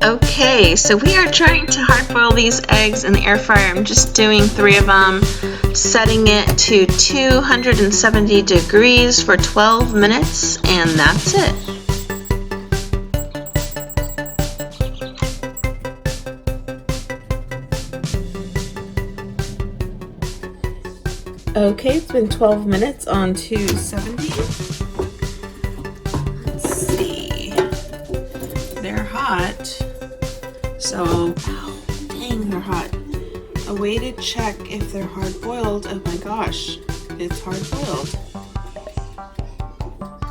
Okay, so we are trying to hard boil these eggs in the air fryer. I'm just doing 3 of them, setting it to 270 degrees for 12 minutes, and that's it. Okay, it's been 12 minutes on 270. Let's see. They're hot. So, oh, dang, they're hot. A way to check if they're hard boiled, oh my gosh, it's hard boiled,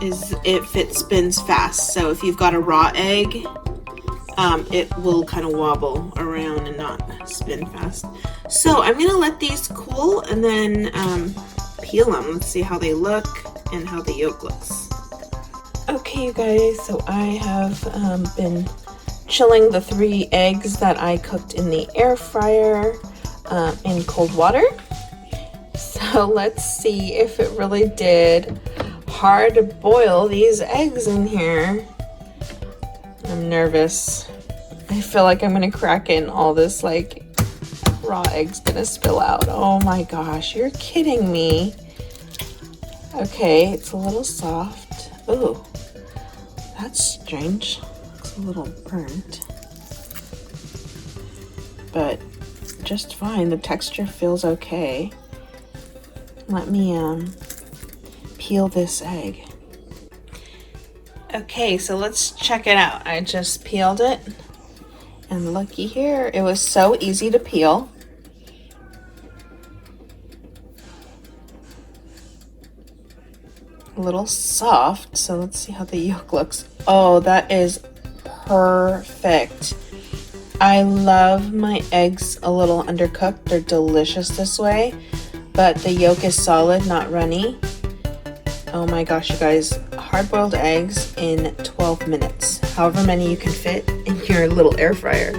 is if it spins fast. So if you've got a raw egg, it will kind of wobble around and not spin fast. So I'm gonna let these cool and then peel them. Let's see how they look and how the yolk looks. Okay, you guys, so I have been chilling the 3 eggs that I cooked in the air fryer in cold water. So let's see if it really did hard boil these eggs in here. I'm nervous. I feel like I'm gonna crack in all this, like, raw eggs gonna spill out. Oh my gosh, you're kidding me. Okay, it's a little soft. Ooh, that's strange. Looks a little burnt, but just fine. The texture feels okay. Let me peel this egg. Okay, so let's check it out. I just peeled it, and looky here, it was so easy to peel. A little soft, so let's see how the yolk looks. Oh, that is perfect. I love my eggs a little undercooked. They're delicious this way, but the yolk is solid, not runny. Oh my gosh, you guys, hard-boiled eggs in 12 minutes. However many you can fit in your little air fryer.